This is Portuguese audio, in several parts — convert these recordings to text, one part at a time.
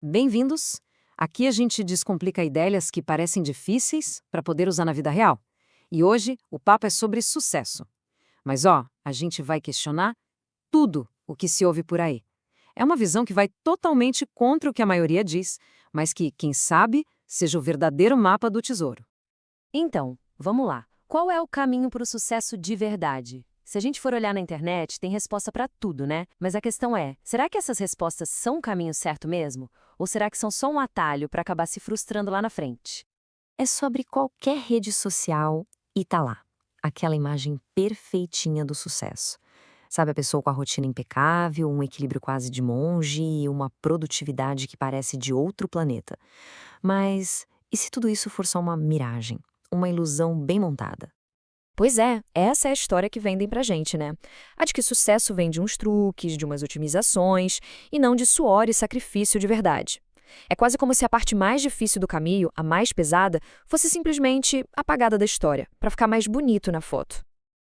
Bem-vindos! Aqui a gente descomplica ideias que parecem difíceis para poder usar na vida real. E hoje o papo é sobre sucesso. Mas a gente vai questionar tudo o que se ouve por aí. É uma visão que vai totalmente contra o que a maioria diz, mas que, quem sabe, seja o verdadeiro mapa do tesouro. Então, vamos lá. Qual é o caminho para o sucesso de verdade? Se a gente for olhar na internet, tem resposta para tudo, né? Mas a questão é, será que essas respostas são o caminho certo mesmo? Ou será que são só um atalho para acabar se frustrando lá na frente? É sobre qualquer rede social e tá lá. Aquela imagem perfeitinha do sucesso. Sabe, a pessoa com a rotina impecável, um equilíbrio quase de monge e uma produtividade que parece de outro planeta. Mas e se tudo isso for só uma miragem? Uma ilusão bem montada? Pois é, essa é a história que vendem pra gente, né? A de que sucesso vem de uns truques, de umas otimizações, e não de suor e sacrifício de verdade. É quase como se a parte mais difícil do caminho, a mais pesada, fosse simplesmente apagada da história, para ficar mais bonito na foto.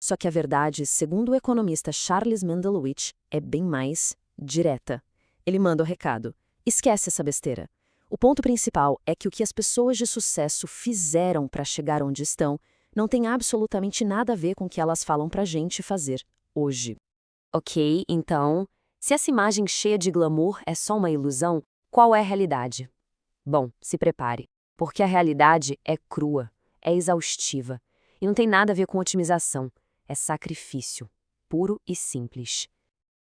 Só que a verdade, segundo o economista Charles Mendelowitz, é bem mais direta. Ele manda o recado: esquece essa besteira. O ponto principal é que o que as pessoas de sucesso fizeram para chegar onde estão não tem absolutamente nada a ver com o que elas falam pra gente fazer hoje. Ok, então, se essa imagem cheia de glamour é só uma ilusão, qual é a realidade? Bom, se prepare, porque a realidade é crua, é exaustiva, e não tem nada a ver com otimização, é sacrifício, puro e simples.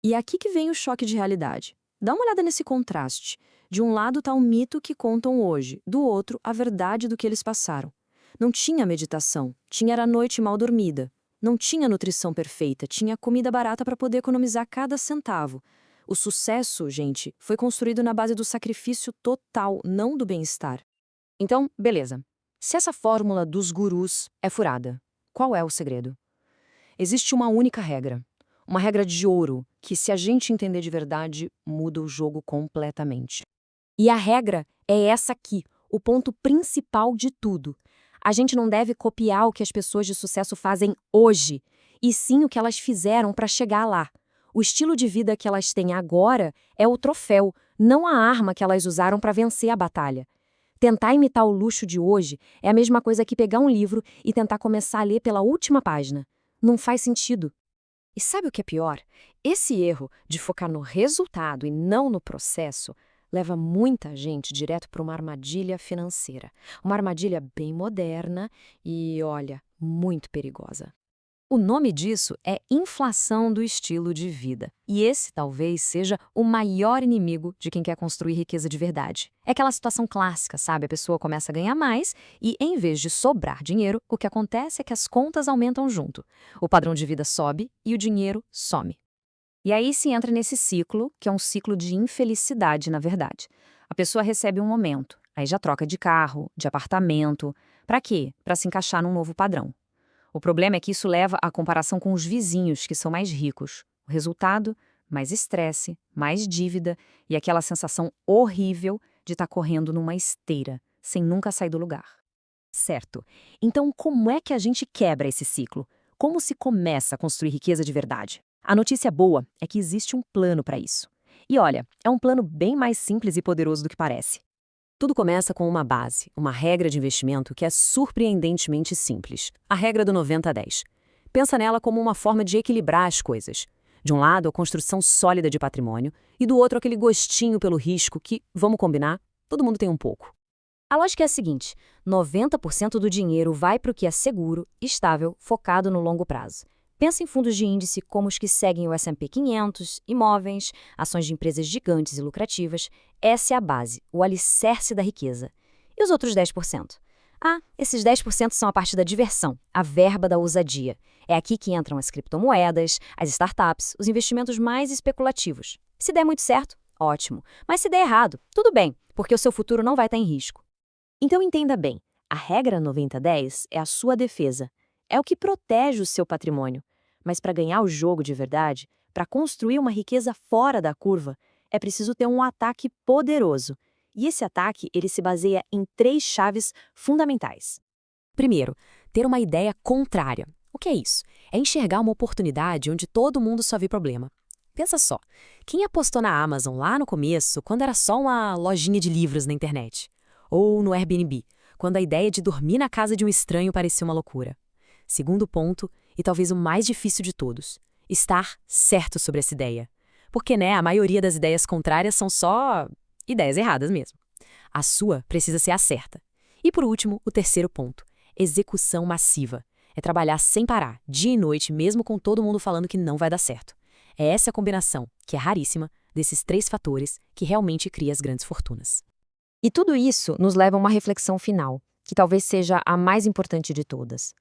E é aqui que vem o choque de realidade. Dá uma olhada nesse contraste. De um lado está o mito que contam hoje, do outro, a verdade do que eles passaram. Não tinha meditação, tinha era noite mal dormida. Não tinha nutrição perfeita, tinha comida barata para poder economizar cada centavo. O sucesso, gente, foi construído na base do sacrifício total, não do bem-estar. Então, beleza. Se essa fórmula dos gurus é furada, qual é o segredo? Existe uma única regra. Uma regra de ouro, que se a gente entender de verdade, muda o jogo completamente. E a regra é essa aqui, o ponto principal de tudo. A gente não deve copiar o que as pessoas de sucesso fazem hoje, e sim o que elas fizeram para chegar lá. O estilo de vida que elas têm agora é o troféu, não a arma que elas usaram para vencer a batalha. Tentar imitar o luxo de hoje é a mesma coisa que pegar um livro e tentar começar a ler pela última página. Não faz sentido. E sabe o que é pior? Esse erro de focar no resultado e não no processo leva muita gente direto para uma armadilha financeira. Uma armadilha bem moderna e, olha, muito perigosa. O nome disso é inflação do estilo de vida. E esse talvez seja o maior inimigo de quem quer construir riqueza de verdade. É aquela situação clássica, sabe? A pessoa começa a ganhar mais e, em vez de sobrar dinheiro, o que acontece é que as contas aumentam junto. O padrão de vida sobe e o dinheiro some. E aí se entra nesse ciclo, que é um ciclo de infelicidade, na verdade. A pessoa recebe um momento, aí já troca de carro, de apartamento. Para quê? Para se encaixar num novo padrão. O problema é que isso leva à comparação com os vizinhos, que são mais ricos. O resultado? Mais estresse, mais dívida e aquela sensação horrível de estar correndo numa esteira, sem nunca sair do lugar. Certo. Então, como é que a gente quebra esse ciclo? Como se começa a construir riqueza de verdade? A notícia boa é que existe um plano para isso. E olha, é um plano bem mais simples e poderoso do que parece. Tudo começa com uma base, uma regra de investimento que é surpreendentemente simples. A regra do 90-10. Pensa nela como uma forma de equilibrar as coisas. De um lado, a construção sólida de patrimônio, e do outro, aquele gostinho pelo risco que, vamos combinar, todo mundo tem um pouco. A lógica é a seguinte: 90% do dinheiro vai para o que é seguro, estável, focado no longo prazo. Pensa em fundos de índice como os que seguem o S&P 500, imóveis, ações de empresas gigantes e lucrativas. Essa é a base, o alicerce da riqueza. E os outros 10%? Esses 10% são a parte da diversão, a verba da ousadia. É aqui que entram as criptomoedas, as startups, os investimentos mais especulativos. Se der muito certo, ótimo. Mas se der errado, tudo bem, porque o seu futuro não vai estar em risco. Então entenda bem, a regra 90-10 é a sua defesa. É o que protege o seu patrimônio. Mas para ganhar o jogo de verdade, para construir uma riqueza fora da curva, é preciso ter um ataque poderoso. E esse ataque, ele se baseia em 3 chaves fundamentais. Primeiro, ter uma ideia contrária. O que é isso? É enxergar uma oportunidade onde todo mundo só vê problema. Pensa só, quem apostou na Amazon lá no começo, quando era só uma lojinha de livros na internet? Ou no Airbnb, quando a ideia de dormir na casa de um estranho parecia uma loucura? Segundo ponto, e talvez o mais difícil de todos, estar certo sobre essa ideia. Porque, a maioria das ideias contrárias são só ideias erradas mesmo. A sua precisa ser a certa. E por último, o terceiro ponto, execução massiva. É trabalhar sem parar, dia e noite, mesmo com todo mundo falando que não vai dar certo. É essa a combinação, que é raríssima, desses 3 fatores que realmente cria as grandes fortunas. E tudo isso nos leva a uma reflexão final, que talvez seja a mais importante de todas.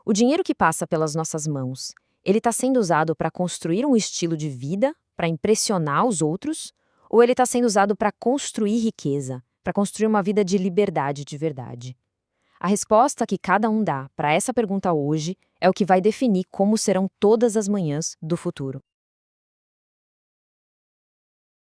O dinheiro que passa pelas nossas mãos, ele está sendo usado para construir um estilo de vida, para impressionar os outros, ou ele está sendo usado para construir riqueza, para construir uma vida de liberdade de verdade? A resposta que cada um dá para essa pergunta hoje é o que vai definir como serão todas as manhãs do futuro.